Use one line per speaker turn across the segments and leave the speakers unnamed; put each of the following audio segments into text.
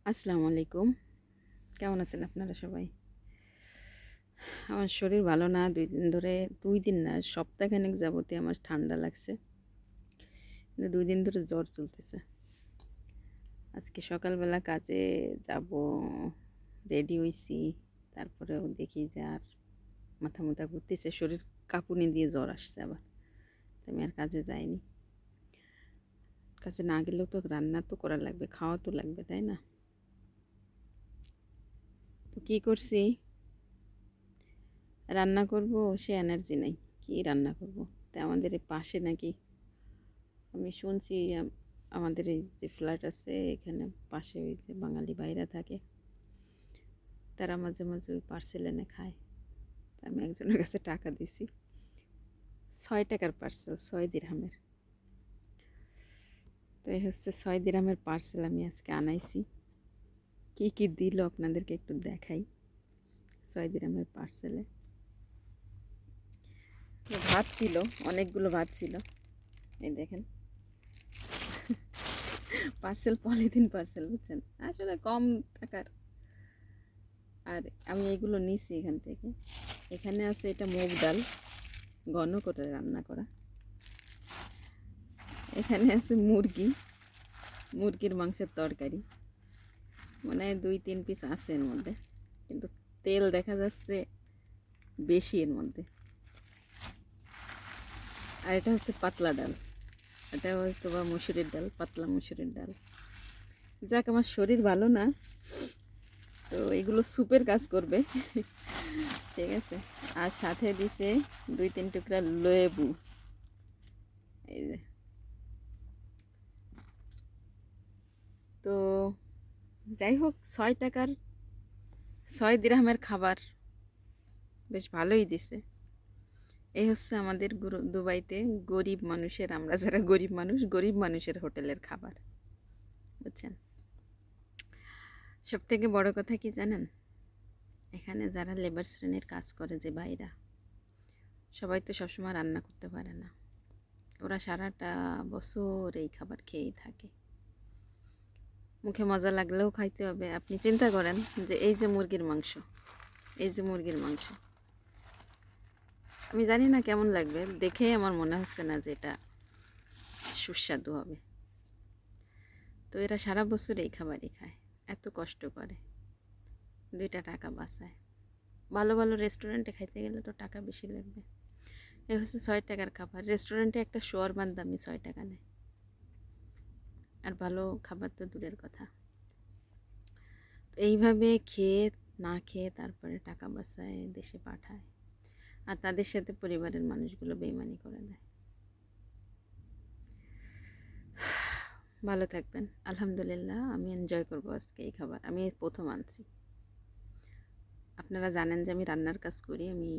আসসালামু আলাইকুম। কেমন আছেন আপনারা সবাই? আমার শরীর ভালো না। ২ দিন ধরে ২ দিন না সপ্তাহখানেক যাবতীয় আমার ঠান্ডা লাগছে। ২ দিন ধরে জ্বর চলতেছে। আজকে সকালবেলা কাজে যাবো, রেডি হইছি। তারপরেও দেখি যে আর মাথা-মুথা ঘুরতেছে। শরীর কাঁপুনি দিয়ে জ্বর আসছে আবার। তো আমি আর কাজে যাইনি। কাজে না গেলেও তো রান্না তো করা লাগবে, খাওয়া তো লাগবে, তাই না? তো কী করছি? রান্না করব, সে এনার্জি নাই। কি রান্না করব? তো আমাদের এই পাশে নাকি আমি শুনছি আমাদের এই যে ফ্ল্যাট আছে এখানে পাশে ওই যে বাঙালি ভাইরা থাকে, তারা মাঝে মাঝে ওই পার্সেল এনে খায়। তা আমি একজনের কাছে টাকা দিছি, ৬ টাকার পার্সেল, ৬ দিরহামের। তো এই হচ্ছে ৬ দিরহামের পার্সেল আমি আজকে আনাইছি। কি কি দিল আপনাদেরকে একটু দেখাই। ৬ দিরহামের পার্সেলে ভাত ছিল, অনেকগুলো ভাত ছিল। এই দেখেন, পার্সেল পলিথিন পার্সেল, বুঝছেন, আসলে কম টাকার। আর আমি এইগুলো নিছি এখান থেকে। এখানে আছে এটা মুগ ডাল, ঘন করে রান্না করা। এখানে আছে মুরগি, মুরগির মাংসের তরকারি, মনে হয় ২-৩ পিস আছে এর মধ্যে, কিন্তু তেল দেখা যাচ্ছে বেশি এর মধ্যে। আর এটা হচ্ছে পাতলা ডাল, এটা হয়তো বা মুসুরির ডাল, পাতলা মুসুরির ডাল। যাক, আমার শরীর ভালো না, তো এগুলো স্যুপের কাজ করবে। ঠিক আছে। আর সাথে দিছে ২-৩ টুকরা লেবু। এই যে, তো যাই হোক, ৬ টাকার ৬ দিরহামের খাবার বেশ ভালোই দিছে। এই হচ্ছে আমাদের দুবাইতে গরিব মানুষের, আমরা যারা গরিব মানুষ, গরিব মানুষের হোটেলের খাবার, বুঝছেন। সব থেকে বড় কথা কি জানেন, এখানে যারা লেবার শ্রেণীর কাজ করে যে ভাইরা, সবাই তো সবসময় রান্না করতে পারে না। ওরা সারাটা বছর এই খাবার খেয়েই থাকে। মুখে মজা লাগলেও খাইতে হবে। আপনি চিন্তা করেন যে এই যে মুরগির মাংস, এই যে মুরগির মাংস, আমি জানি না কেমন লাগবে, দেখেই আমার মনে হচ্ছে না যে এটা সুস্বাদু হবে। তো এরা সারা বছর এই খাবারই খায়, এত কষ্ট করে, 2টা টাকা বাঁচায়। ভালো ভালো রেস্টুরেন্টে খাইতে গেলে তো টাকা বেশি লাগবে। এ হচ্ছে ৬ টাকার খাবার। রেস্টুরেন্টে একটা শোয়ারমার দামই ৬ টাকা নেয়, আর ভালো খাবার তো দূরের কথা। তো এইভাবে খেয়ে না খেয়ে তারপরে টাকা বাঁচায়, দেশে পাঠায়, আর তাদের সাথে পরিবারের মানুষগুলো বেইমানি করে দেয়। ভালো থাকবেন। আলহামদুলিল্লাহ, আমি এনজয় করবো আজকে এই খাবার। আমি প্রথম আনছি। আপনারা জানেন যে আমি রান্নার কাজ করি। আমি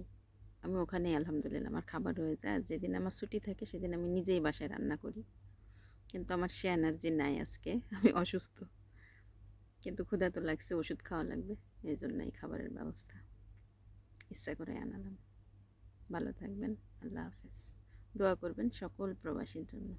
আমি ওখানেই আলহামদুলিল্লাহ আমার খাবার হয়ে যায়। আর যেদিন আমার ছুটি থাকে সেদিন আমি নিজেই বাসায় রান্না করি, কিন্তু আমার সে এনার্জি নাই আজকে। আমি অসুস্থ, কিন্তু ক্ষুধা তো লাগছে, ওষুধ খাওয়া লাগবে, এই জন্য এই খাবারের ব্যবস্থা ইচ্ছা করে আনালাম। ভালো থাকবেন। আল্লাহ হাফেজ। দোয়া করবেন সকল প্রবাসীর জন্য।